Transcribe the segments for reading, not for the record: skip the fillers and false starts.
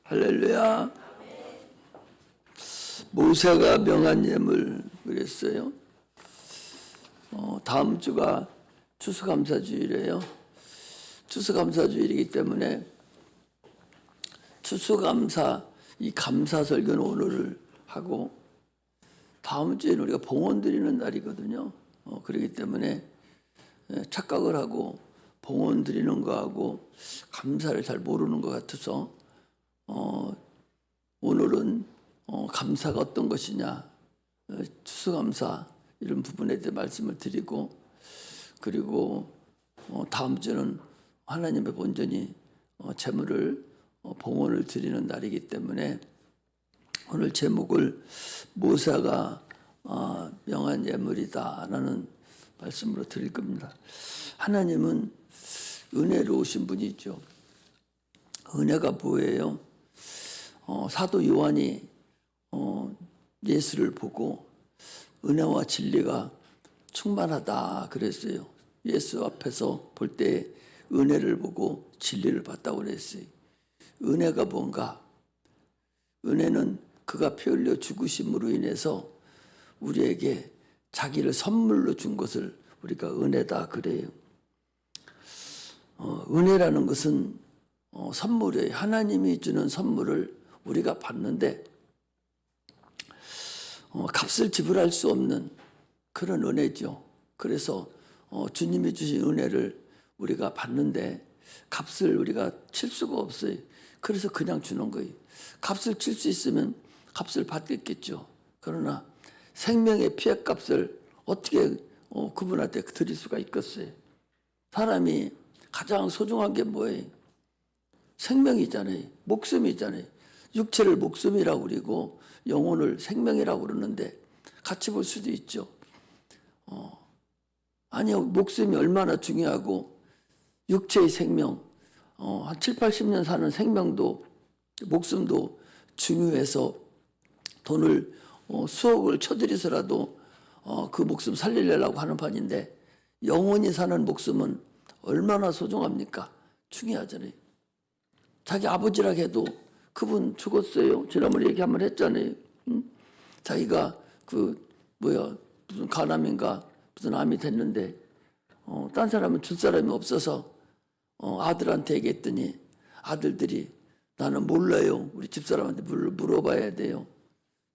할렐루야. 모세가 명한 예물 그랬어요. 다음 주가 추수감사주일이에요. 추수감사주일이기 때문에 추수감사 이 감사설교는 오늘 하고 다음 주에는 우리가 봉헌 드리는 날이거든요. 그렇기 때문에 착각을 하고 봉헌 드리는 거하고 감사를 잘 모르는 것 같아서 오늘은 감사가 어떤 것이냐, 추수감사 이런 부분에 대해 말씀을 드리고, 그리고 다음 주는 하나님의 본전이 제물을 봉헌을 드리는 날이기 때문에 오늘 제목을 모세가 명한 예물이다라는 말씀으로 드릴 겁니다. 하나님은 은혜로우신 분이죠. 은혜가 뭐예요? 사도 요한이 예수를 보고 은혜와 진리가 충만하다 그랬어요. 예수 앞에서 볼 때 은혜를 보고 진리를 봤다고 그랬어요. 은혜가 뭔가? 은혜는 그가 피 흘려 죽으심으로 인해서 우리에게 자기를 선물로 준 것을 우리가 은혜다 그래요. 은혜라는 것은 선물이에요. 하나님이 주는 선물을 우리가 받는데 값을 지불할 수 없는 그런 은혜죠. 그래서 주님이 주신 은혜를 우리가 받는데 값을 우리가 칠 수가 없어요. 그래서 그냥 주는 거예요. 값을 칠 수 있으면 값을 받겠죠. 그러나 생명의 피해 값을 어떻게 그분한테 드릴 수가 있겠어요? 사람이 가장 소중한 게 뭐예요? 생명이잖아요. 목숨이잖아요. 육체를 목숨이라고 그러고 영혼을 생명이라고 그러는데 같이 볼 수도 있죠. 아니요. 목숨이 얼마나 중요하고 육체의 생명, 한 7, 80년 사는 생명도 목숨도 중요해서 돈을 수억을 쳐들여서라도 그 목숨 살리려고 하는 판인데 영원히 사는 목숨은 얼마나 소중합니까? 중요하잖아요. 자기 아버지라 해도 그분 죽었어요. 지난번에 얘기 한번 했잖아요. 자기가 무슨 간암인가 무슨 암이 됐는데 딴 사람은 줄 사람이 없어서 아들한테 얘기했더니 아들들이 나는 몰라요. 우리 집사람한테 물어봐야 돼요.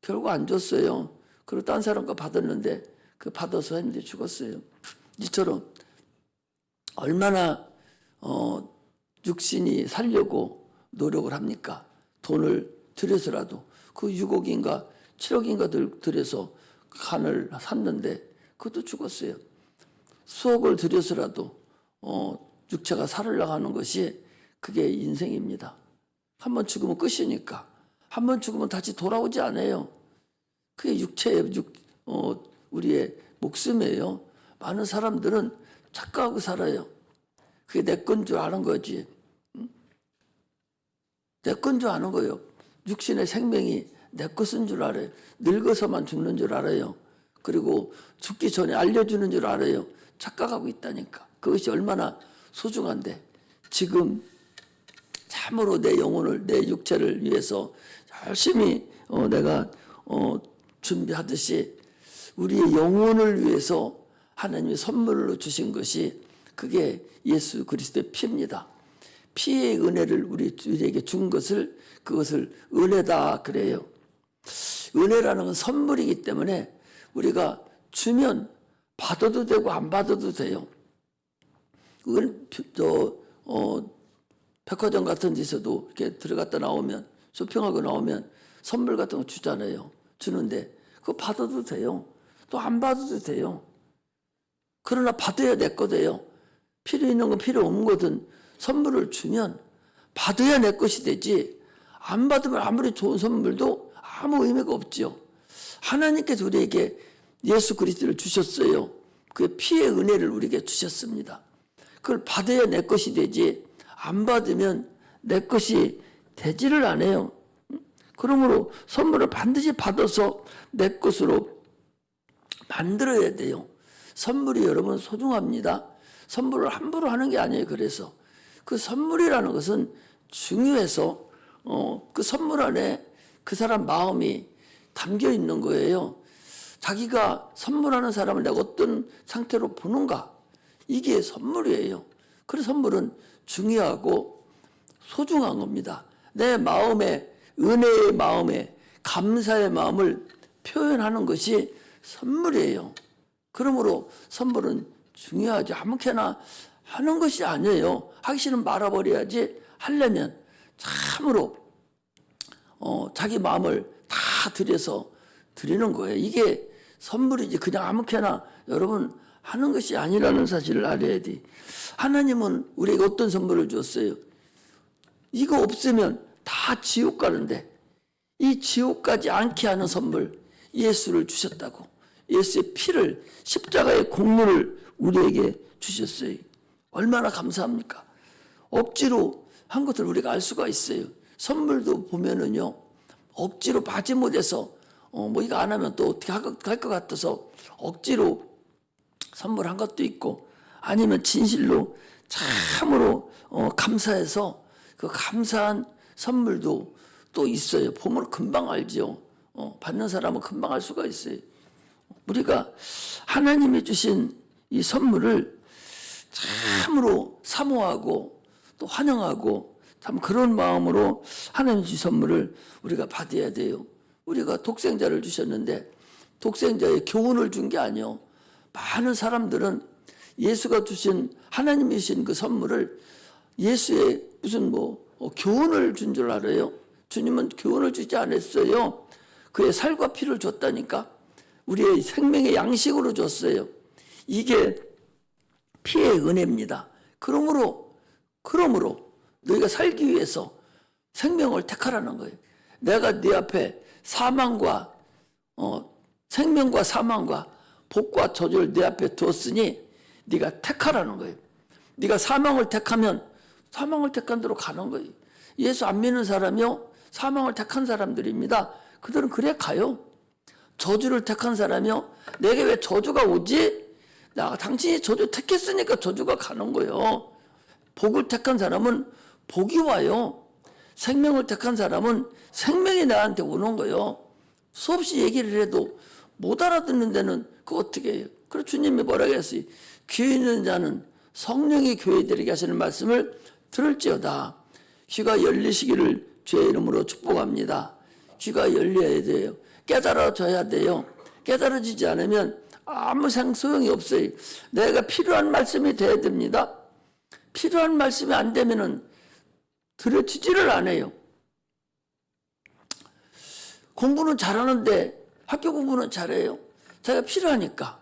결국 안 줬어요. 그리고 딴 사람 거 받았는데 그 받아서 했는데 죽었어요. 이처럼 얼마나 육신이 살려고 노력을 합니까? 돈을 들여서라도 그 6억인가 7억인가 들여서 간을 샀는데 그것도 죽었어요. 수억을 들여서라도 육체가 살으려고 하는 것이 그게 인생입니다. 한번 죽으면 끝이니까. 한번 죽으면 다시 돌아오지 않아요. 그게 우리의 목숨이에요. 많은 사람들은 착각하고 살아요. 그게 내 건 줄 아는 거지. 내 건 줄 아는 거예요. 육신의 생명이 내 것인 줄 알아요. 늙어서만 죽는 줄 알아요. 그리고 죽기 전에 알려주는 줄 알아요. 착각하고 있다니까. 그것이 얼마나 소중한데 지금 참으로 내 영혼을 내 육체를 위해서 열심히 내가 준비하듯이 우리의 영혼을 위해서 하나님이 선물로 주신 것이 그게 예수 그리스도의 피입니다. 피의 은혜를 우리에게 준 것을 그것을 은혜다 그래요. 은혜라는 건 선물이기 때문에 우리가 주면 받아도 되고 안 받아도 돼요. 백화점 같은 데서도 이렇게 들어갔다 나오면 쇼핑하고 나오면 선물 같은 거 주잖아요. 주는데 그거 받아도 돼요. 또 안 받아도 돼요. 그러나 받아야 내 거 돼요. 필요 있는 건 필요 없는 거든 선물을 주면 받아야 내 것이 되지 안 받으면 아무리 좋은 선물도 아무 의미가 없죠. 하나님께서 우리에게 예수 그리스도를 주셨어요. 그 피의 은혜를 우리에게 주셨습니다. 그걸 받아야 내 것이 되지 안 받으면 내 것이 되지를 않아요. 그러므로 선물을 반드시 받아서 내 것으로 만들어야 돼요. 선물이 여러분 소중합니다. 선물을 함부로 하는 게 아니에요. 그래서 그 선물이라는 것은 중요해서 그 선물 안에 그 사람 마음이 담겨 있는 거예요. 자기가 선물하는 사람을 내가 어떤 상태로 보는가, 이게 선물이에요. 그래서 선물은 중요하고 소중한 겁니다. 내 마음에, 은혜의 마음에, 감사의 마음을 표현하는 것이 선물이에요. 그러므로 선물은 중요하지. 아무렇게나 하는 것이 아니에요. 하기 싫으면 말아버려야지. 하려면 참으로 자기 마음을 다 들여서 드리는 거예요. 이게 선물이지 그냥 아무렇게나 여러분 하는 것이 아니라는 사실을 알아야 돼. 하나님은 우리에게 어떤 선물을 줬어요? 이거 없으면 다 지옥 가는데 이 지옥 가지 않게 하는 선물, 예수를 주셨다고. 예수의 피를, 십자가의 공로를 우리에게 주셨어요. 얼마나 감사합니까? 억지로 한 것을 우리가 알 수가 있어요. 선물도 보면은요, 억지로 바지 못해서 뭐 이거 안 하면 또 어떻게 할 것 같아서 억지로 선물한 것도 있고, 아니면 진실로 참으로 감사해서 그 감사한 선물도 또 있어요. 보면 금방 알죠. 받는 사람은 금방 알 수가 있어요. 우리가 하나님이 주신 이 선물을 참으로 사모하고 또 환영하고 참 그런 마음으로 하나님 주신 선물을 우리가 받아야 돼요. 우리가 독생자를 주셨는데 독생자의 교훈을 준 게 아니요. 많은 사람들은 예수가 주신, 하나님이 주신 그 선물을 예수의 무슨 교훈을 준 줄 알아요. 주님은 교훈을 주지 않았어요. 그의 살과 피를 줬다니까. 우리의 생명의 양식으로 줬어요. 이게 피의 은혜입니다. 그러므로 너희가 살기 위해서 생명을 택하라는 거예요. 내가 네 앞에 사망과 생명과 사망과 복과 저주를 네 앞에 두었으니 네가 택하라는 거예요. 네가 사망을 택하면 사망을 택한 대로 가는 거예요. 예수 안 믿는 사람이요, 사망을 택한 사람들입니다. 그들은 그래 가요. 저주를 택한 사람이요, 내게 왜 저주가 오지? 당신이 저주 택했으니까 저주가 가는 거예요. 복을 택한 사람은 복이 와요. 생명을 택한 사람은 생명이 나한테 오는 거예요. 수없이 얘기를 해도 못 알아듣는 데는 그거 어떻게 해요? 그래서 주님이 뭐라고 했어요? 귀 있는 자는 성령이 교회들에게 하시는 말씀을 들을지어다. 귀가 열리시기를 주의 이름으로 축복합니다. 귀가 열려야 돼요. 깨달아져야 돼요. 깨달아지지 않으면 아무 소용이 없어요. 내가 필요한 말씀이 돼야 됩니다. 필요한 말씀이 안 되면은 들어지지를 않아요. 공부는 잘하는데 학교 공부는 잘해요. 자기가 필요하니까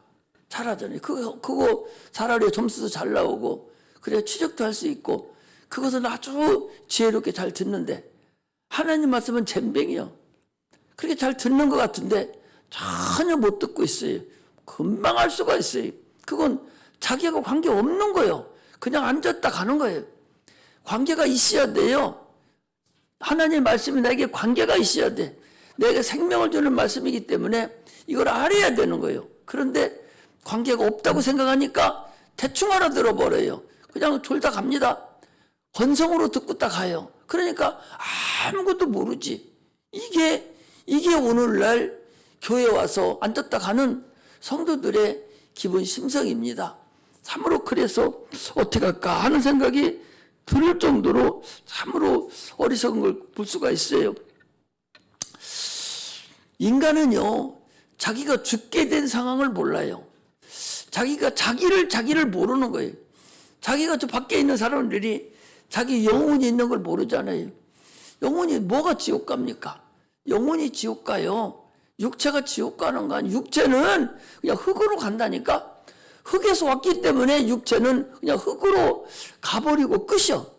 잘하잖아요. 그거 잘하려 점수도 잘 나오고 그래야 취직도 할 수 있고 그것은 아주 지혜롭게 잘 듣는데 하나님 말씀은 잼뱅이요. 그렇게 잘 듣는 것 같은데 전혀 못 듣고 있어요. 금방 알 수가 있어요. 그건 자기하고 관계 없는 거예요. 그냥 앉았다 가는 거예요. 관계가 있어야 돼요. 하나님 말씀이 나에게 관계가 있어야 돼. 내게 생명을 주는 말씀이기 때문에 이걸 알아야 되는 거예요. 그런데 관계가 없다고 생각하니까 대충 알아들어 버려요. 그냥 졸다 갑니다. 건성으로 듣고 딱 가요. 그러니까 아무것도 모르지. 이게 오늘날 교회 와서 앉았다 가는 성도들의 기본 심성입니다. 참으로 그래서 어떻게 할까 하는 생각이 들 정도로 참으로 어리석은 걸 볼 수가 있어요. 인간은요, 자기가 죽게 된 상황을 몰라요. 자기가 자기를 모르는 거예요. 자기가 저 밖에 있는 사람들이 자기 영혼이 있는 걸 모르잖아요. 영혼이 뭐가 지옥 갑니까? 영혼이 지옥 가요. 육체가 지옥 가는 거 아니에요. 육체는 그냥 흙으로 간다니까. 흙에서 왔기 때문에 육체는 그냥 흙으로 가버리고 끝이요.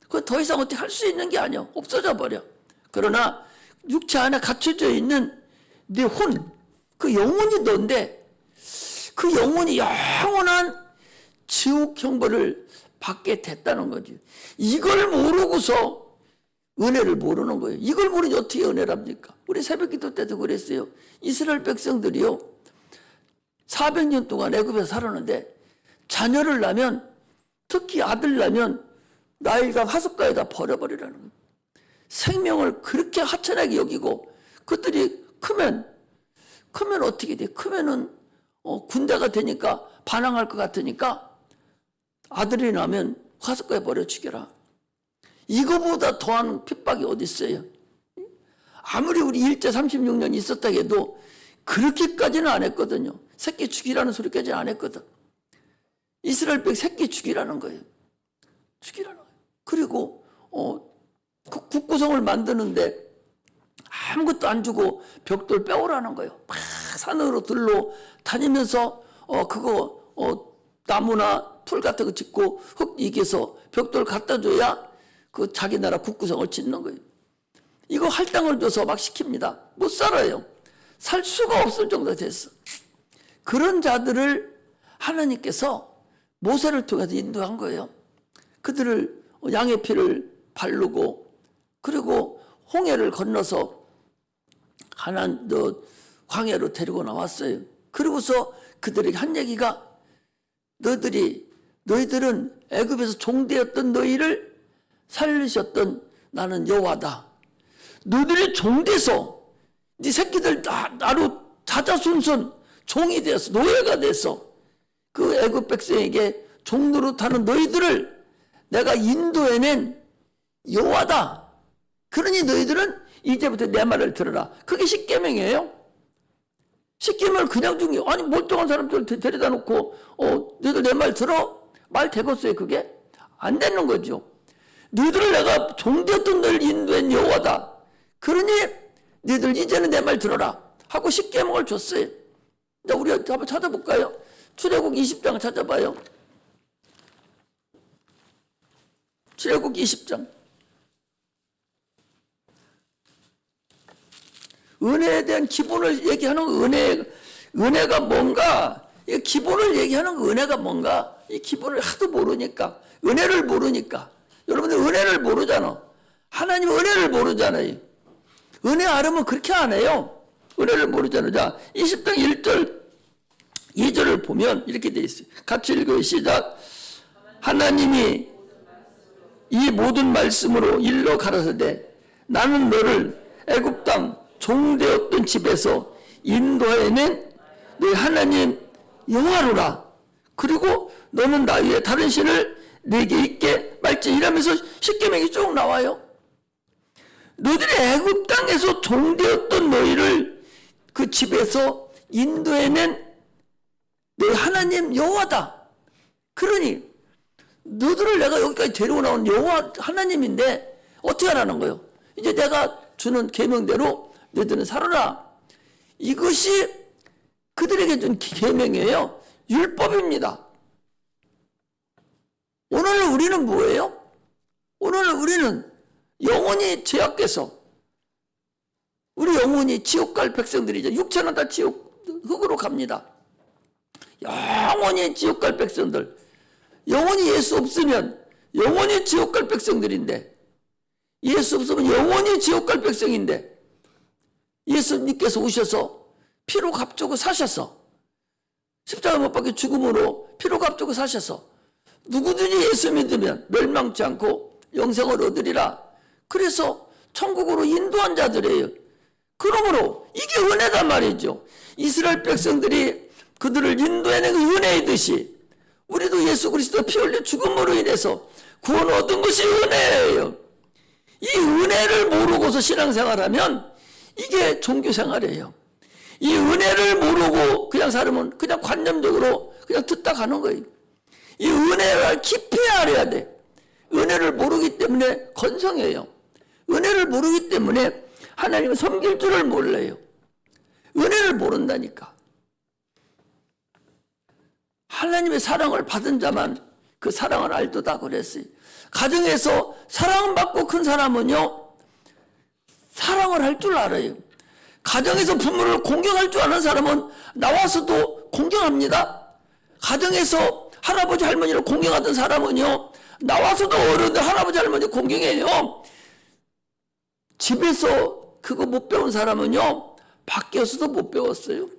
그 더 이상 어떻게 할 수 있는 게 아니야. 없어져 버려. 그러나 육체 안에 갇혀져 있는 네 혼, 그 영혼이 너인데 그 영혼이 영원한 지옥 형벌을 받게 됐다는 거지. 이걸 모르고서 은혜를 모르는 거예요. 이걸 모르니 어떻게 은혜랍니까? 우리 새벽기도 때도 그랬어요. 이스라엘 백성들이요, 400년 동안 애굽에서 살았는데 자녀를 낳으면, 특히 아들 낳으면 나일강 하숫가에다 버려버리라는 거예요. 생명을 그렇게 하찮게 여기고 그들이 크면 어떻게 돼? 크면은 군대가 되니까 반항할 것 같으니까 아들이 나면 화석가에 버려 죽여라. 이거보다 더한 핍박이 어디 있어요? 아무리 우리 일제 36년 있었다 해도 그렇게까지는 안 했거든요. 새끼 죽이라는 소리까지는 안 했거든. 이스라엘 백 새끼 죽이라는 거예요. 죽이라는 거예요. 그리고 그 국구성을 만드는데 아무것도 안 주고 벽돌 빼오라는 거예요. 막 산으로 들로 다니면서 나무나 풀 같은 거 짓고 흙 이겨서 벽돌 갖다 줘야 그 자기 나라 국구성을 짓는 거예요. 이거 할당을 줘서 막 시킵니다. 못 살아요. 살 수가 없을 정도가 됐어. 그런 자들을 하나님께서 모세를 통해서 인도한 거예요. 그들을 양의 피를 바르고 그리고 홍해를 건너서 광야로 데리고 나왔어요. 그리고서 그들에게 한 얘기가 너희들은 애굽에서 종되었던 너희를 살리셨던 나는 여호와다. 너희들이 종돼서 네 새끼들 나로 자자손손 종이 되어서 노예가 돼서 그 애굽 백성에게 종노릇하는 너희들을 내가 인도해낸 여호와다. 그러니 너희들은 이제부터 내 말을 들어라. 그게 십계명이에요. 십계명을 그냥 준 게 아니 멀쩡한 사람들 데려다 놓고 너희들 내 말 들어? 말 되겠어요? 그게? 안 되는 거죠. 너희들을 내가 종되었던 너희를 인도한 여호와다. 그러니 너희들 이제는 내 말 들어라 하고 십계명을 줬어요. 자, 우리 한번 찾아볼까요? 출애굽 20장 찾아봐요. 출애굽 20장. 은혜에 대한 기본을 얘기하는 은혜가 뭔가, 이 기본을 얘기하는 은혜가 뭔가, 이 기본을 하도 모르니까, 은혜를 모르니까. 여러분들 은혜를 모르잖아. 하나님 은혜를 모르잖아요. 은혜 알으면 그렇게 안 해요. 은혜를 모르잖아요. 자, 20장 1절, 2절을 보면 이렇게 돼 있어요. 같이 읽어요. 시작. 하나님이 이 모든 말씀으로 일러 가라사대 나는 너를 애굽 땅 종되었던 집에서 인도해낸 너희 하나님 여호와로라. 그리고 너는 나 위에 다른 신을 내게 있게 말지. 이러면서 십계명이 쭉 나와요. 너희들이 애굽 땅에서 종되었던 너희를 그 집에서 인도해낸 너희 하나님 여호와다. 그러니 너희들을 내가 여기까지 데리고 나온 여호와 하나님인데 어떻게 하라는 거예요? 이제 내가 주는 계명대로 너희들은 살아라. 이것이 그들에게 준 계명이에요. 율법입니다. 오늘 우리는 뭐예요? 오늘 우리는 영원히 죄악께서 우리 영원히 지옥 갈 백성들이죠. 육체는 다 지옥 흙으로 갑니다. 영원히 지옥 갈 백성들, 영원히 예수 없으면 영원히 지옥 갈 백성들인데, 예수 없으면 영원히 지옥 갈 백성인데, 예수님께서 오셔서 피로 값주고 사셔서 십자가 못 박혀 죽음으로 피로 값주고 사셔서 누구든지 예수 믿으면 멸망치 않고 영생을 얻으리라. 그래서 천국으로 인도한 자들이에요. 그러므로 이게 은혜단 말이죠. 이스라엘 백성들이 그들을 인도해낸 은혜이듯이 우리도 예수 그리스도 피 흘려 죽음으로 인해서 구원 얻은 것이 은혜예요. 이 은혜를 모르고서 신앙생활하면 이게 종교생활이에요. 이 은혜를 모르고 그냥 살으면 그냥 관념적으로 그냥 듣다 가는 거예요. 이 은혜를 깊이 알아야 돼. 은혜를 모르기 때문에 건성해요. 은혜를 모르기 때문에 하나님을 섬길 줄을 몰라요. 은혜를 모른다니까. 하나님의 사랑을 받은 자만 그 사랑을 알도다 그랬어요. 가정에서 사랑받고 큰 사람은요, 사랑을 할 줄 알아요. 가정에서 부모를 공경할 줄 아는 사람은 나와서도 공경합니다. 가정에서 할아버지 할머니를 공경하던 사람은요, 나와서도 어른들 할아버지 할머니 공경해요. 집에서 그거 못 배운 사람은요, 밖에서도 못 배웠어요.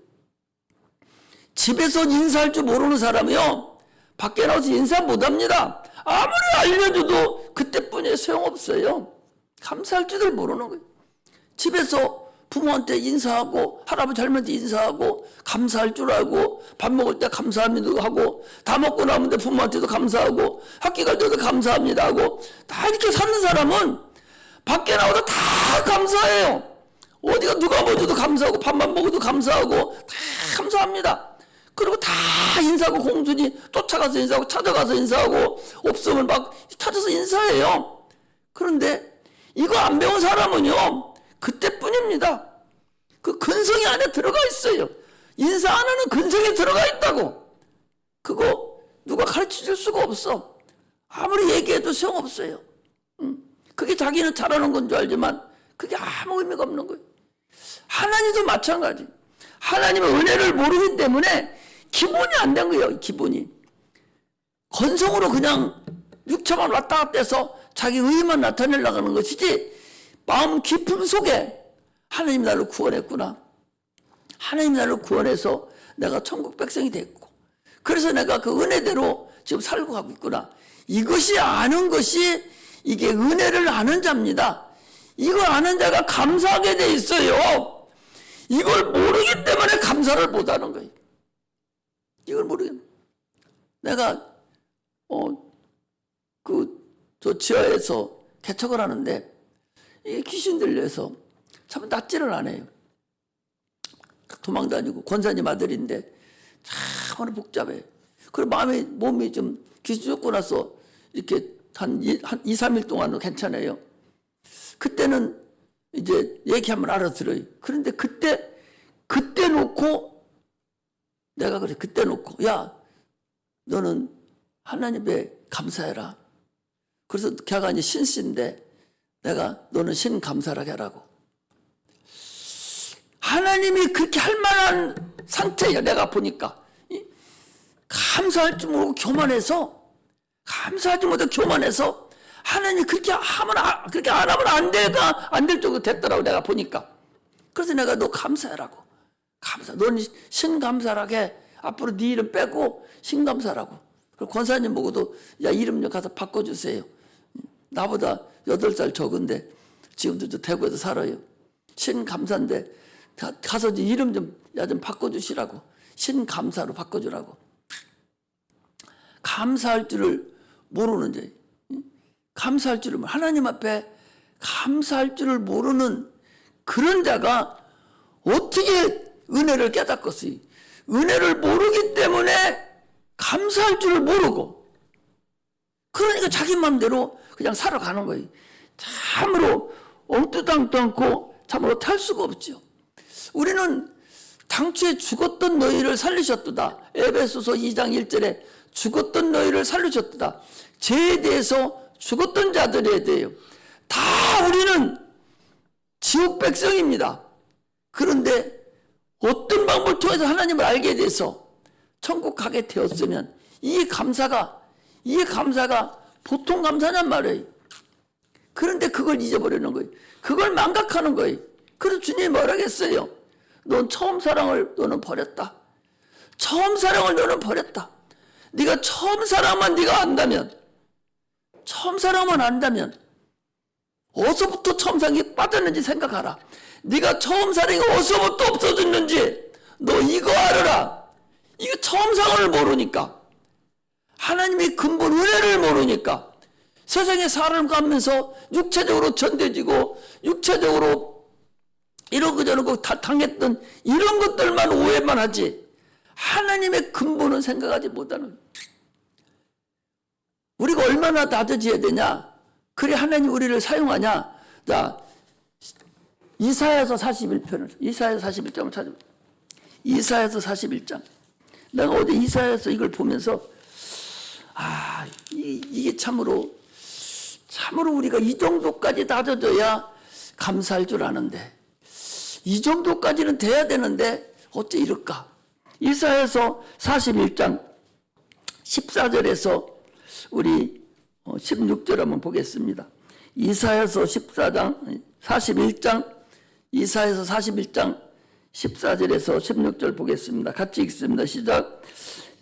집에서 인사할 줄 모르는 사람이요, 밖에 나와서 인사 못 합니다. 아무리 알려줘도 그때뿐이에요. 소용없어요. 감사할 줄을 모르는 거예요. 집에서 부모한테 인사하고 할아버지 할머니한테 인사하고 감사할 줄 알고 밥 먹을 때 감사합니다 하고 다 먹고 나면 부모한테도 감사하고 학교 갈 때도 감사합니다 하고 다 이렇게 사는 사람은 밖에 나와도 다 감사해요. 어디가 누가 뭐 줘도 감사하고 밥만 먹어도 감사하고 다 감사합니다. 그리고 다 인사하고 공손히 쫓아가서 인사하고 찾아가서 인사하고 없으면 막 찾아서 인사해요. 그런데 이거 안 배운 사람은요 그때뿐입니다. 그 근성이 안에 들어가 있어요. 인사 안 하는 근성이 들어가 있다고. 그거 누가 가르쳐 줄 수가 없어. 아무리 얘기해도 소용없어요. 그게 자기는 잘하는 건 줄 알지만 그게 아무 의미가 없는 거예요. 하나님도 마찬가지. 하나님의 은혜를 모르기 때문에 기본이 안 된 거예요. 기본이. 건성으로 그냥 육체만 왔다 갔다 해서 자기 의만 나타내려고 하는 것이지 마음 깊음 속에 하나님 나를 구원했구나. 하나님 나를 구원해서 내가 천국 백성이 됐고 그래서 내가 그 은혜대로 지금 살고 가고 있구나. 이것이 아는 것이 이게 은혜를 아는 자입니다. 이걸 아는 자가 감사하게 돼 있어요. 이걸 모르기 때문에 감사를 못하는 거예요. 이걸 모르겠네. 내가 저 지하에서 개척을 하는데 이게 귀신 들려서 참 낫지를 않아요. 도망다니고 권사님 아들인데 참 복잡해. 그리고 몸이 좀 귀신 쫓고 나서 이렇게 한 2, 3일 동안은 괜찮아요. 그때는 이제 얘기하면 알아들어요. 그런데 그때 놓고 내가 그래. 그때 놓고 야 너는 하나님에 감사해라. 그래서 걔가 이제 신씨인데 내가 너는 신 감사하게 하라고. 하나님이 그렇게 할 만한 상태야. 내가 보니까 감사할 줄 모르고 교만해서 감사하지 못해 교만해서 하나님 그렇게 하면 그렇게 안 하면 안 될 정도 됐더라고. 내가 보니까. 그래서 내가 너 감사해라고. 감사. 너는 신감사하게 앞으로 네 이름 빼고 신감사라고. 그리고 권사님 보고도 야 이름 좀 가서 바꿔주세요. 나보다 8살 적은데 지금도 저 대구에서 살아요. 신감사인데 가서 이름 좀 바꿔주시라고. 신감사로 바꿔주라고. 감사할 줄을 모르는 자. 감사할 줄을 하나님 앞에 감사할 줄을 모르는 그런 자가 어떻게 은혜를 깨닫겠어요? 은혜를 모르기 때문에 감사할 줄을 모르고 그러니까 자기 마음대로 그냥 살아가는 거예요. 참으로 엉뚱당도 않고 참으로 탈 수가 없죠. 우리는 당초에 죽었던 너희를 살리셨도다. 에베소서 2장 1절에 죽었던 너희를 살리셨도다. 죄에 대해서 죽었던 자들에 대해요. 다 우리는 지옥 백성입니다. 그런데 어떤 방법을 통해서 하나님을 알게 돼서 천국 가게 되었으면 이 감사가 보통 감사냔 말이에요. 그런데 그걸 잊어버리는 거예요. 그걸 망각하는 거예요. 그래서 주님이 뭐라겠어요? 넌 처음 사랑을 너는 버렸다. 처음 사랑을 너는 버렸다. 네가 처음 사랑만 네가 안다면 어디서부터 처음 사랑이 빠졌는지 생각하라. 네가 처음 사랑이 어디서부터 없어졌는지 너 이거 알아라. 이거 처음 사랑을 모르니까 하나님의 근본 은혜를 모르니까 세상에 사람을 가면서 육체적으로 전대지고 육체적으로 이러고 저러고 다 당했던 이런 것들만 오해만 하지 하나님의 근본은 생각하지 못하는. 우리가 얼마나 낮아져야 되냐. 그래 하나님 우리를 사용하냐. 자, 이사야서 41편을 이사야서 41장을 찾으면 이사야서 41장. 내가 어제 이사야서 이걸 보면서 이게 참으로 우리가 이 정도까지 낮아져야 감사할 줄 아는데 이 정도까지는 돼야 되는데 어째 이럴까. 이사야서 41장 14절에서 우리 16절 한번 보겠습니다. 이사야서 41장 이사야서 41장 14절에서 16절 보겠습니다. 같이 읽습니다. 시작.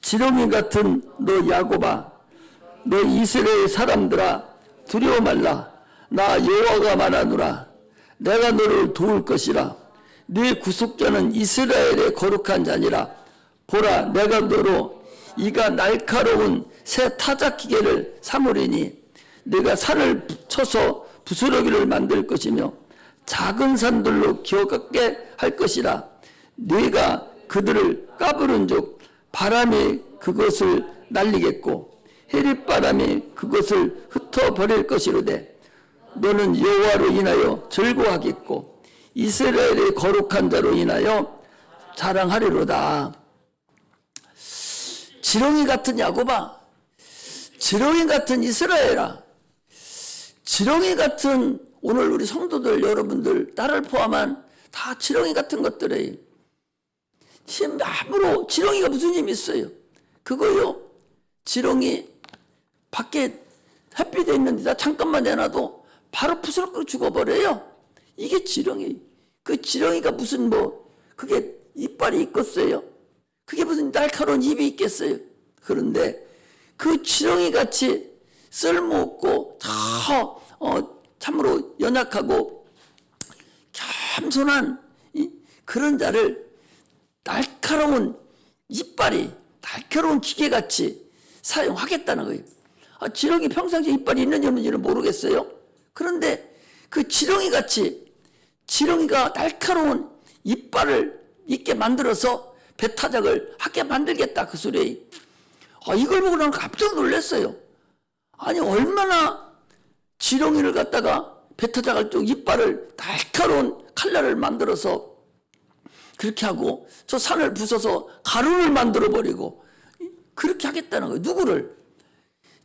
지렁이 같은 너 야곱아, 너 이스라엘 사람들아, 두려워 말라. 나 여호와가 말하노라. 내가 너를 도울 것이라. 네 구속자는 이스라엘의 거룩한 자니라. 보라, 내가 너로 이가 날카로운 새 타작기계를 삼으리니 네가 산을 쳐서 부스러기를 만들 것이며 작은 산들로 기어가게 할 것이라. 네가 그들을 까부른즉 바람이 그것을 날리겠고 해릿바람이 그것을 흩어버릴 것이로되 너는 여호와로 인하여 즐거워하겠고 이스라엘의 거룩한 자로 인하여 자랑하리로다. 지렁이 같은 야곱아, 지렁이 같은 이스라엘아, 지렁이 같은 오늘 우리 성도들 여러분들 나를 포함한 다 지렁이 같은 것들에 아무로 지렁이가 무슨 힘이 있어요? 그거요, 지렁이 밖에 햇빛에 있는데 잠깐만 내놔도 바로 부스럭 죽어버려요. 이게 지렁이. 그 지렁이가 무슨 그게 이빨이 있겠어요? 그게 무슨 날카로운 입이 있겠어요? 그런데 그 지렁이 같이 쓸모없고 참으로 연약하고 겸손한 그런 자를 날카로운 이빨이 날카로운 기계같이 사용하겠다는 거예요. 지렁이 평상시에 이빨이 있는지 없는지는 모르겠어요. 그런데 그 지렁이같이 지렁이가 날카로운 이빨을 있게 만들어서 배타작을 하게 만들겠다, 그 소리에. 이걸 보고 나는 깜짝 놀랐어요. 아니, 얼마나 지렁이를 갖다가 배타작을 쪽 이빨을 날카로운 칼날을 만들어서 그렇게 하고 저 산을 부숴서 가루를 만들어 버리고 그렇게 하겠다는 거예요. 누구를?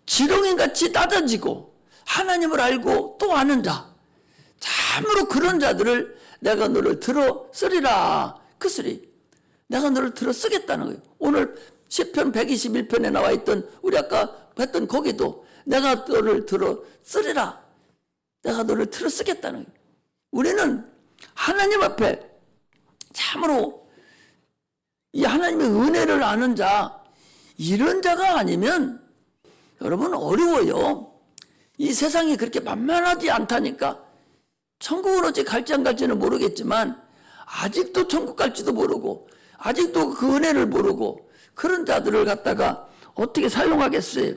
지렁이같이 낮아지고 하나님을 알고 또 아는 자, 참으로 그런 자들을 내가 너를 들어 쓰리라, 그 소리. 내가 너를 들어 쓰겠다는 거예요. 오늘 시편 121편에 나와 있던 우리 아까 했던 거기도 내가 너를 들어 쓰리라, 내가 너를 들어 쓰겠다는 거예요. 우리는 하나님 앞에 참으로 이 하나님의 은혜를 아는 자, 이런 자가 아니면 여러분 어려워요. 이 세상이 그렇게 만만하지 않다니까. 천국은 어찌 갈지 안 갈지는 모르겠지만 아직도 천국 갈지도 모르고 아직도 그 은혜를 모르고 그런 자들을 갖다가 어떻게 사용하겠어요?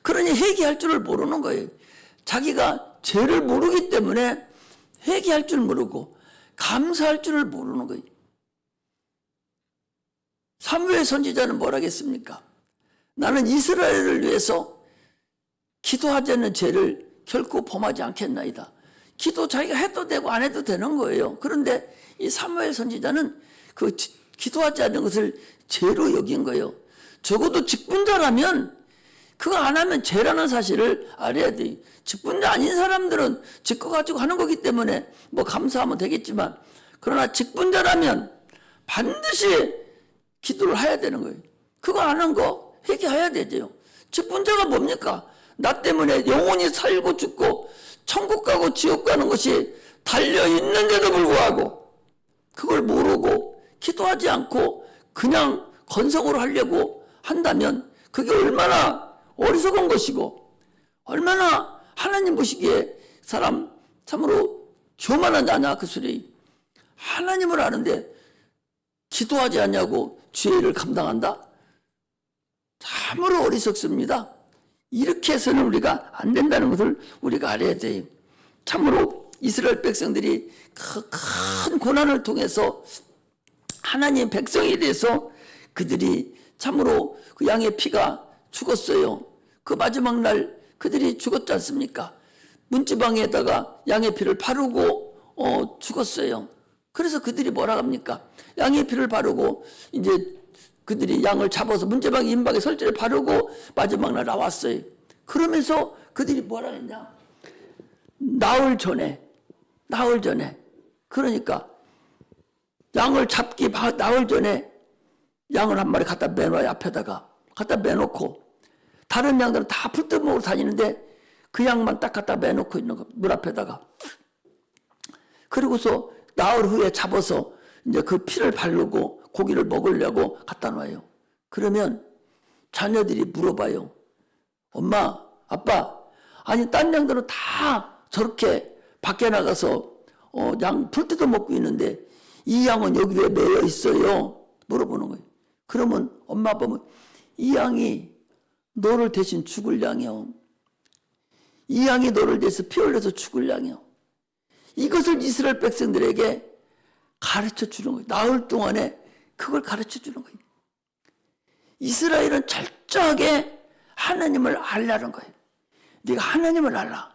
그러니 회개할 줄을 모르는 거예요. 자기가 죄를 모르기 때문에 회개할 줄 모르고 감사할 줄을 모르는 거예요. 사무엘 선지자는 뭐라 했습니까? 나는 이스라엘을 위해서 기도하지 않는 죄를 결코 범하지 않겠나이다. 기도 자기가 해도 되고 안 해도 되는 거예요. 그런데 이 사무엘 선지자는 그 기도하지 않는 것을 죄로 여긴 거예요. 적어도 직분자라면 그거 안 하면 죄라는 사실을 알아야 돼요. 직분자 아닌 사람들은 직거 가지고 하는 거기 때문에 감사하면 되겠지만, 그러나 직분자라면 반드시 기도를 해야 되는 거예요. 그거 안 한 거 회개해야 되죠. 직분자가 뭡니까? 나 때문에 영혼이 살고 죽고 천국 가고 지옥 가는 것이 달려있는데도 불구하고 그걸 모르고 기도하지 않고 그냥 건성으로 하려고 한다면 그게 얼마나 어리석은 것이고 얼마나 하나님 보시기에 사람 참으로 교만한 자냐, 그 소리. 하나님을 아는데 기도하지 않냐고 죄를 감당한다? 참으로 어리석습니다. 이렇게 해서는 우리가 안 된다는 것을 우리가 알아야 돼요. 참으로 이스라엘 백성들이 큰 고난을 통해서 하나님 백성에 대해서 그들이 참으로 그 양의 피가 죽었어요. 그 마지막 날 그들이 죽었지 않습니까? 문지방에다가 양의 피를 바르고 죽었어요. 그래서 그들이 뭐라 합니까? 양의 피를 바르고 이제 그들이 양을 잡아서 문제방 임박에 설지를 바르고 마지막 날 나왔어요. 그러면서 그들이 뭐라 했냐? 나흘 전에 그러니까 양을 잡기 나흘 전에 양을 한 마리 갖다 매놔요. 앞에다가 갖다 매놓고 다른 양들은 다 풀떼먹으러 다니는데 그 양만 딱 갖다 매놓고 있는 거, 문 앞에다가. 그리고서 나흘 후에 잡아서 이제 그 피를 바르고 고기를 먹으려고 갖다 놔요. 그러면 자녀들이 물어봐요. 엄마, 아빠, 아니 딴 양들은 다 저렇게 밖에 나가서 양 풀 뜯어 먹고 있는데 이 양은 여기 왜 매여 있어요? 물어보는 거예요. 그러면 엄마 아빠는 이 양이 너를 대신 죽을 양이요. 이 양이 너를 대해서 피 흘려서 죽을 양이요. 이것을 이스라엘 백성들에게 가르쳐 주는 거예요. 나흘 동안에 그걸 가르쳐 주는 거예요. 이스라엘은 철저하게 하나님을 알라는 거예요. 네가 하나님을 알라.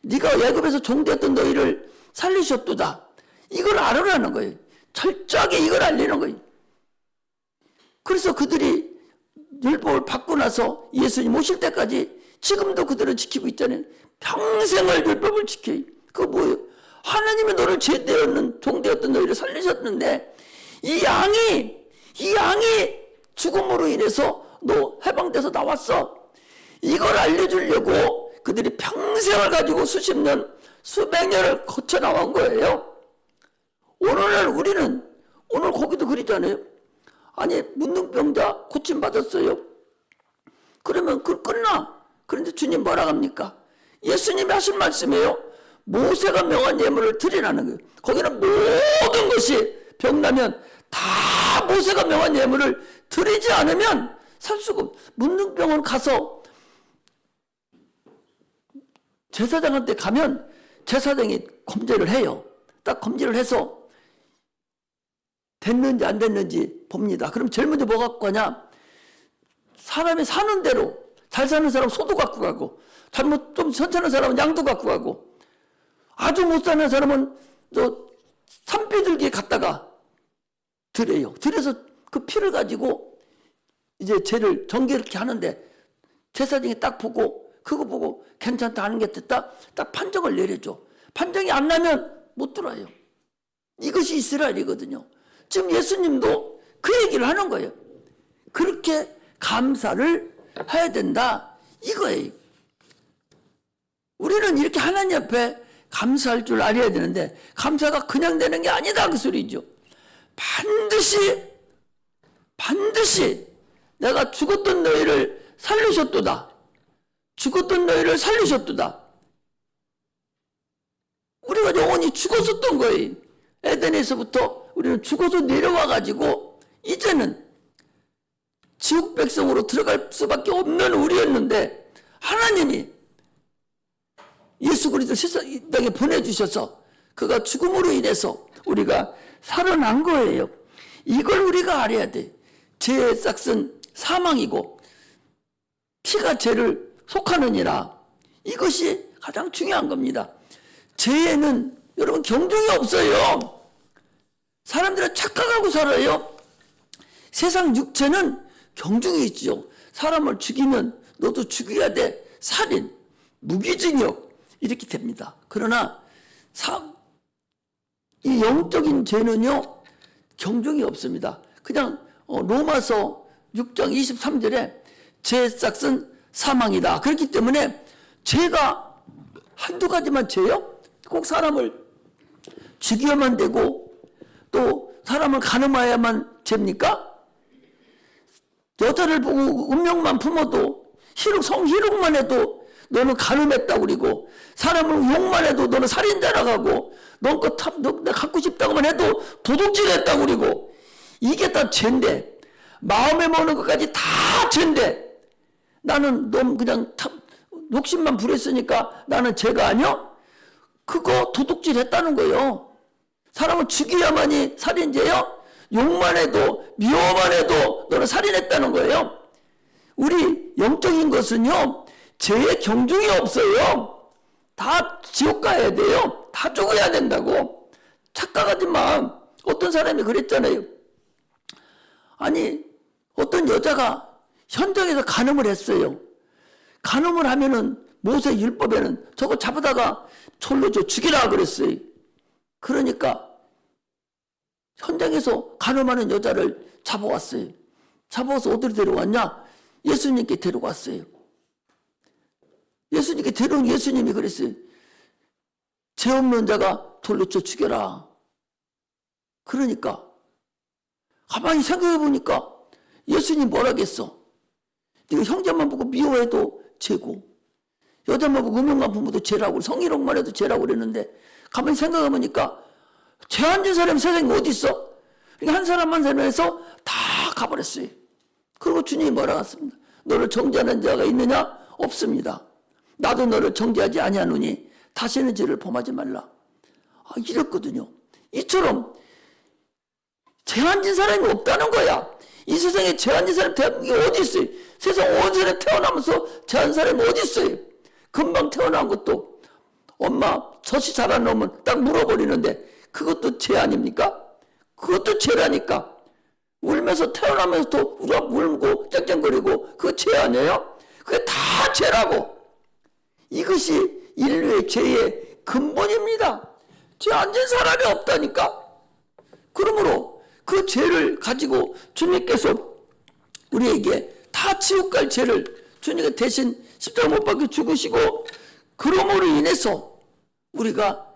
네가 애굽에서 종되었던 너희를 살리셨도다. 이걸 알으라는 거예요. 철저하게 이걸 알리는 거예요. 그래서 그들이 율법을 받고 나서 예수님 오실 때까지 지금도 그들은 지키고 있잖아요. 평생을 율법을 지켜요. 그거 뭐예요? 하나님이 너를 죄되었는 종되었던 너희를 살리셨는데 이 양이 죽음으로 인해서 너 해방돼서 나왔어. 이걸 알려주려고 그들이 평생을 가지고 수십 년, 수백 년을 거쳐 나온 거예요. 오늘날 우리는 오늘 거기도 그러잖아요. 아니 문둥병자 고침받았어요. 그러면 그 끝나. 그런데 주님 뭐라 합니까? 예수님이 하신 말씀이에요. 모세가 명한 예물을 드리라는 거예요. 거기는 모든 것이 병나면 다 모세가 명한 예물을 드리지 않으면 살 수가 없어요. 문둥병원 가서 제사장한테 가면 제사장이 검제를 해요. 딱 검제를 해서 됐는지 안 됐는지 봅니다. 그럼 제일 먼저 뭐 갖고 가냐? 사람이 사는 대로 잘 사는 사람은 소도 갖고 가고 잘못 좀 천천한 사람은 양도 갖고 가고 아주 못 사는 사람은 저 산비둘기에 갖다가 드려요. 드려서 그 피를 가지고 이제 죄를 정결케 하는데 제사장이 딱 보고 그거 보고 괜찮다 하는 게 됐다 딱 판정을 내려줘. 판정이 안 나면 못 들어요. 이것이 이스라엘이거든요. 지금 예수님도 그 얘기를 하는 거예요. 그렇게 감사를 해야 된다 이거예요. 우리는 이렇게 하나님 앞에 감사할 줄 알아야 되는데 감사가 그냥 되는 게 아니다 그 소리죠. 반드시 내가 죽었던 너희를 살리셨도다. 죽었던 너희를 살리셨도다. 우리가 영원히 죽었었던 거예요. 에덴에서부터 우리는 죽어서 내려와가지고 이제는 지옥 백성으로 들어갈 수밖에 없는 우리였는데 하나님이 예수 그리스도 이 땅에 보내주셔서 그가 죽음으로 인해서 우리가 살아난 거예요. 이걸 우리가 알아야 돼. 죄의 싹은 사망이고 피가 죄를 속하느니라. 이것이 가장 중요한 겁니다. 죄에는 여러분 경중이 없어요. 사람들은 착각하고 살아요. 세상 육체는 경중이 있죠. 사람을 죽이면 너도 죽여야 돼. 살인, 무기징역 이렇게 됩니다. 그러나 이 영적인 죄는요 경중이 없습니다. 그냥 로마서 6장 23절에 죄의 싹은 사망이다. 그렇기 때문에 죄가 한두 가지만 죄요? 꼭 사람을 죽여야만 되고 또 사람을 가늠하여야만 죄입니까? 여자를 보고 운명만 품어도 성희롱만 해도 너는 가늠했다고 그러고 사람을 욕만 해도 너는 살인자라고 하고 너 갖고 싶다고만 해도 도둑질했다고 그러고 이게 다 죄인데 마음에 먹는 것까지 다 죄인데 나는 너 그냥 욕심만 부렸으니까 나는 죄가 아니야? 그거 도둑질 했다는 거예요. 사람을 죽여야만이 살인죄요? 욕만 해도 미워만 해도 너는 살인했다는 거예요. 우리 영적인 것은요 죄의 경중이 없어요. 다 지옥 가야 돼요. 다 죽어야 된다고. 착각하지 마. 어떤 사람이 그랬잖아요. 아니 어떤 여자가 현장에서 간음을 했어요. 간음을 하면은 모세 율법에는 저거 잡아다가 철로 죽이라 그랬어요. 그러니까 현장에서 간음하는 여자를 잡아왔어요. 잡아와서 어디로 데려왔냐? 예수님께 데려갔어요. 예수님께 데려온 예수님이 그랬어요. 죄 없는 자가 돌로 쳐 죽여라. 그러니까 가만히 생각해 보니까 예수님 뭐라겠어? 네가 형제만 보고 미워해도 죄고 여자만 보고 음흉한 부모도 죄라고, 성희롱만 해도 죄라고 그랬는데, 가만히 생각해보니까 죄 안 진 사람이 세상에 어디 있어? 그러니까 한 사람 한 사람에서 다 가버렸어요. 그리고 주님이 뭐라고 했습니다. 너를 정죄하는 자가 있느냐? 없습니다. 나도 너를 정죄하지 아니하노니 다시는 죄를 범하지 말라. 이랬거든요. 이처럼 죄 안 진 사람이 없다는 거야. 이 세상에 죄 안 진 사람이 대한민국에 어디 있어요? 세상 온 세상에 태어나면서 죄 안 사람이 어디 있어요? 금방 태어난 것도 엄마 젖이 자란 놈은 딱 물어버리는데 그것도 죄 아닙니까? 그것도 죄라니까. 울면서 태어나면서도 울고 짱짱거리고 그거 죄 아니에요? 그게 다 죄라고. 이것이 인류의 죄의 근본입니다. 죄 안 진 사람이 없다니까. 그러므로 그 죄를 가지고 주님께서 우리에게 다 지옥 갈 죄를 주님이 대신 십자가 못 박혀 죽으시고 그러므로 인해서 우리가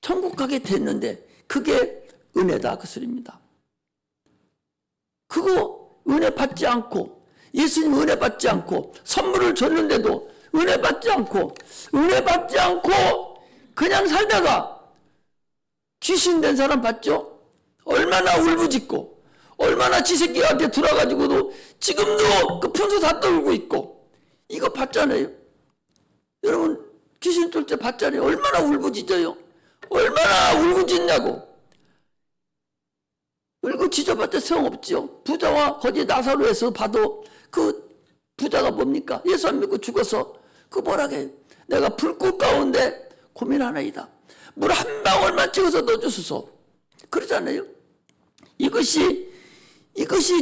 천국 가게 됐는데 그게 은혜다 그 소리입니다. 그거 은혜 받지 않고 예수님 은혜 받지 않고 선물을 줬는데도 은혜 받지 않고 그냥 살다가 귀신 된 사람 봤죠? 얼마나 울부짖고 얼마나 지 새끼한테 들어가지고도 지금도 그 분수 다 떨고 있고 이거 봤잖아요. 여러분 귀신 뚫 때 봤잖아요. 얼마나 울부짖어요. 얼마나 울부짖냐고. 울고 짖어봤자 소용없죠. 부자와 거기 나사로에서 봐도 그 부자가 뭡니까? 예수 안 믿고 죽어서 그 뭐라게 내가 불꽃 가운데 고민하나이다. 물 한 방울만 찍어서 넣어주소서. 그러잖아요. 이것이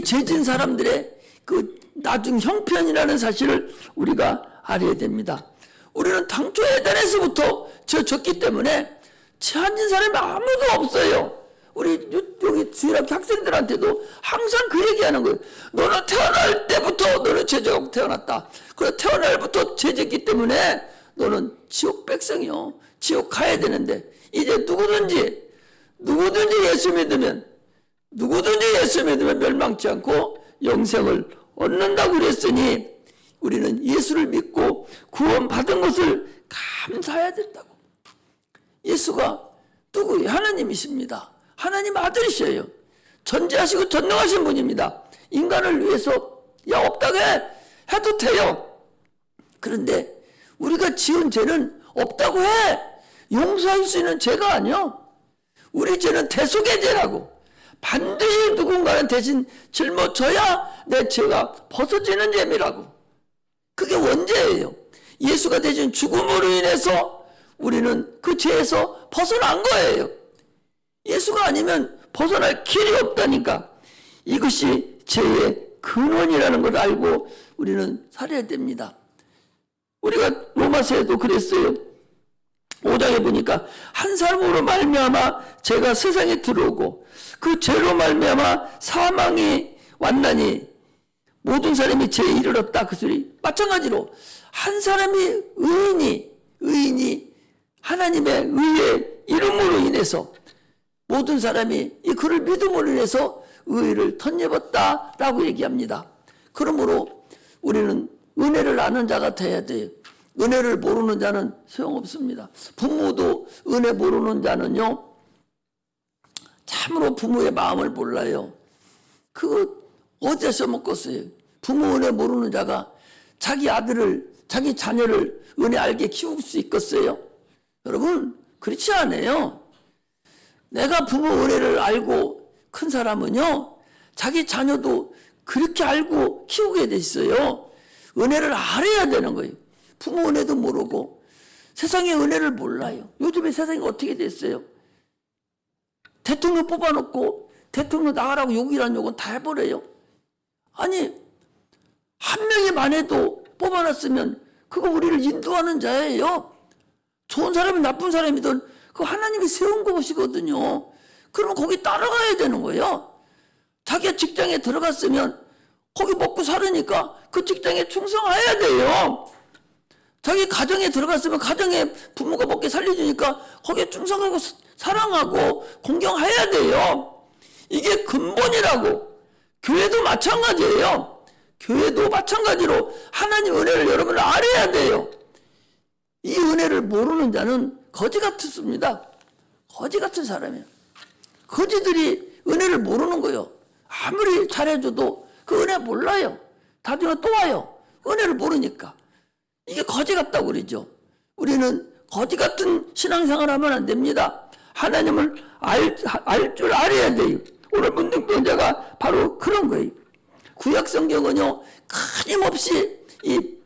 죄진 사람들의 그 나중 형편이라는 사실을 우리가 알아야 됩니다. 우리는 당초 에덴에서부터 졌기 때문에 죄 안 진 사람이 아무도 없어요. 우리 여기 주일학교 학생들한테도 항상 그 얘기하는 거예요. 너는 태어날 때부터 너는 죄져갖고 태어났다. 그래서 태어날부터 죄졌기 때문에 너는 지옥 백성이요. 지옥 가야 되는데 이제 누구든지 예수 믿으면 멸망치 않고 영생을 얻는다고 그랬으니 우리는 예수를 믿고 구원받은 것을 감사해야 된다고. 예수가 누구예요? 하나님이십니다. 하나님 아들이셔요. 전지하시고 전능하신 분입니다. 인간을 위해서 없다고 해도 돼요. 그런데 우리가 지은 죄는 없다고 해. 용서할 수 있는 죄가 아니야. 우리 죄는 대속의 죄라고. 반드시 누군가는 대신 짊어져야 내 죄가 벗어지는 죄라고. 그게 원죄예요. 예수가 대신 죽음으로 인해서 우리는 그 죄에서 벗어난 거예요. 예수가 아니면 벗어날 길이 없다니까. 이것이 죄의 근원이라는 걸 알고 우리는 살아야 됩니다. 우리가 로마서에도 그랬어요. 5장에 보니까 한 사람으로 말미암아 죄가 세상에 들어오고 그 죄로 말미암아 사망이 왔나니 모든 사람이 죄에 이르렀다 그 소리. 마찬가지로 한 사람이 의인이 하나님의 의의 이름으로 인해서 모든 사람이 이 그를 믿음으로 인해서 의를 덧입었다라고 얘기합니다. 그러므로 우리는 은혜를 아는 자가 돼야 돼요. 은혜를 모르는 자는 소용없습니다. 부모도 은혜 모르는 자는요, 참으로 부모의 마음을 몰라요. 그거 어디서 먹겠어요? 부모 은혜 모르는 자가 자기 아들을, 자기 자녀를 은혜 알게 키울 수 있겠어요? 여러분, 그렇지 않아요. 내가 부모 은혜를 알고 큰 사람은요, 자기 자녀도 그렇게 알고 키우게 돼 있어요. 은혜를 알아야 되는 거예요. 부모 은혜도 모르고 세상의 은혜를 몰라요. 요즘에 세상이 어떻게 됐어요? 대통령 뽑아놓고 대통령 나가라고 욕이란 욕은 다 해버려요. 아니, 한 명이만 해도 뽑아놨으면 그거 우리를 인도하는 자예요. 좋은 사람이 나쁜 사람이든 그 하나님이 세운 것이거든요. 그러면 거기 따라가야 되는 거예요. 자기가 직장에 들어갔으면 거기 먹고 살으니까 그 직장에 충성해야 돼요. 자기 가정에 들어갔으면 가정에 부모가 먹게 살려주니까 거기에 충성하고 사랑하고 공경해야 돼요. 이게 근본이라고. 교회도 마찬가지예요. 교회도 마찬가지로 하나님 은혜를 여러분 알아야 돼요. 이 은혜를 모르는 자는 거지 같습니다. 거지 같은 사람이에요. 거지들이 은혜를 모르는 거예요. 아무리 잘해줘도 그 은혜 몰라요. 나중에 또 와요. 은혜를 모르니까. 이게 거지 같다고 그러죠. 우리는 거지 같은 신앙생활 하면 안 됩니다. 하나님을 알 줄 알아야 돼요. 오늘 문둥병자가 바로 그런 거예요. 구약 성경은요, 끊임없이 이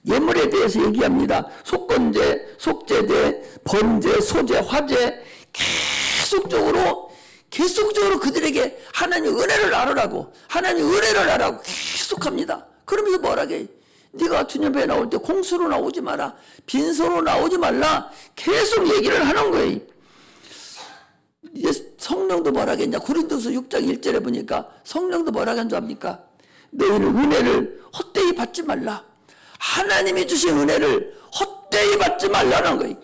예물에 대해서 얘기합니다. 속건제, 속죄제, 번제, 소제, 화제, 계속적으로 그들에게 하나님 은혜를 알으라고, 하나님 은혜를 알으라고 계속합니다. 그러면서 뭐라게? 네가 주님 배에 나올 때 공수로 나오지 마라, 빈손으로 나오지 말라, 계속 얘기를 하는 거예요. 성령도 뭐라겠냐? 고린도서 6장 1절에 보니까 성령도 뭐라는 줄 압니까? 너희는 은혜를 헛되이 받지 말라. 하나님이 주신 은혜를 헛되이 받지 말라는 거예요.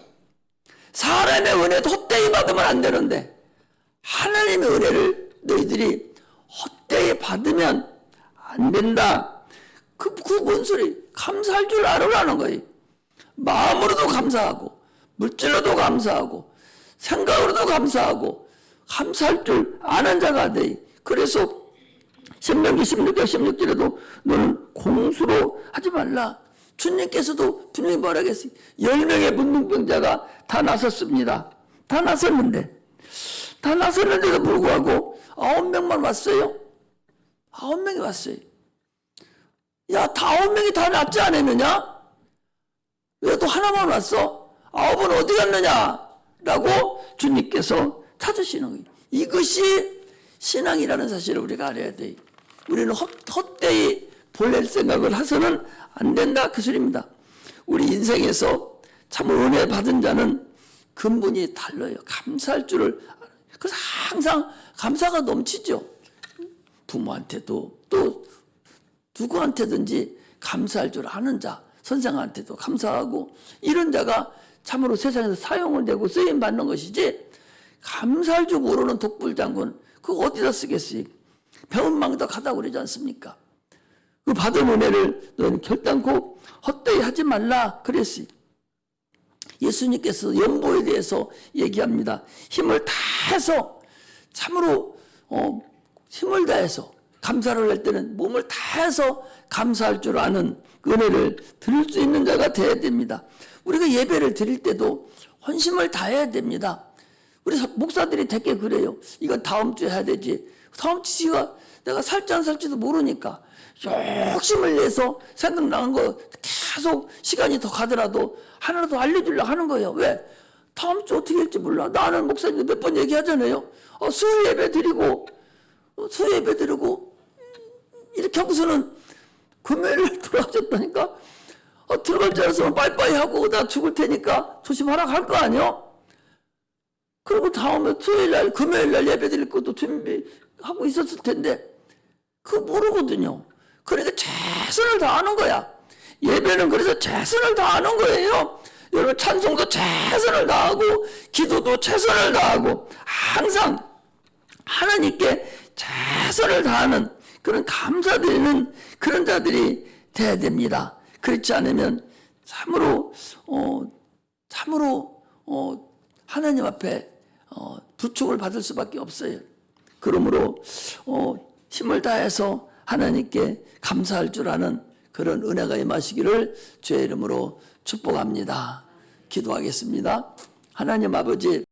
사람의 은혜도 헛되이 받으면 안 되는데 하나님의 은혜를 너희들이 헛되이 받으면 안 된다. 그 뭔 소리? 감사할 줄 알으라는 거예요. 마음으로도 감사하고, 물질로도 감사하고, 생각으로도 감사하고, 감사할 줄 아는 자가 돼. 그래서 신명기 16장 16절에도 너는 공수로 하지 말라. 주님께서도 분명히 뭐라 했어요? 10명의 문둥병자가 다 나섰습니다. 다 나섰는데도 불구하고 9명만 왔어요. 9명이 왔어요. 야, 다 9명이 다 낫지 않았느냐? 왜 또 하나만 왔어? 9은 어디 갔느냐? 라고 주님께서 찾으시는 거예요. 이것이 신앙이라는 사실을 우리가 알아야 돼요. 우리는 헛되이 보낼 생각을 해서는 안 된다, 그 소리입니다. 우리 인생에서 참 은혜 받은 자는 근본이 달라요. 감사할 줄을. 그래서 항상 감사가 넘치죠. 부모한테도 또 누구한테든지 감사할 줄 아는 자, 선생한테도 감사하고, 이런 자가 참으로 세상에서 사용을 되고 쓰임 받는 것이지, 감사할 줄 모르는 독불장군 그거 어디다 쓰겠어요? 배운 망덕하다고 그러지 않습니까? 그 받은 은혜를 너는 결단코 헛되이 하지 말라 그랬어요. 예수님께서 연보에 대해서 얘기합니다. 힘을 다해서, 참으로 힘을 다해서 감사를 할 때는 몸을 다해서 감사할 줄 아는 은혜를 드릴 수 있는 자가 되어야 됩니다. 우리가 예배를 드릴 때도 헌심을 다해야 됩니다. 우리 목사들이 되게 그래요. 이건 다음 주에 해야 되지. 다음 주가 내가 살지 안 살지도 모르니까 욕심을 내서 생각나는 거 계속 시간이 더 가더라도 하나라도 알려주려고 하는 거예요. 왜? 다음 주 어떻게 할지 몰라. 나는 목사님 몇 번 얘기하잖아요. 수요 예배 드리고 이렇게 하고서는 금요일날 돌아가셨다니까. 들어갈 줄 알았으면 빠이빠이 하고 나 죽을 테니까 조심하라고 할 거 아니야? 그리고 다음에 수요일날 금요일날 예배 드릴 것도 준비하고 있었을 텐데 그거 모르거든요. 그러니까 최선을 다하는 거야. 예배는 그래서 최선을 다하는 거예요. 여러분, 찬송도 최선을 다하고 기도도 최선을 다하고 항상 하나님께 최선을 다하는 그런 감사드리는 그런 자들이 돼야 됩니다. 그렇지 않으면 참으로 하나님 앞에 부축을 받을 수밖에 없어요. 그러므로 힘을 다해서 하나님께 감사할 줄 아는 그런 은혜가 임하시기를 주의 이름으로 축복합니다. 기도하겠습니다. 하나님 아버지,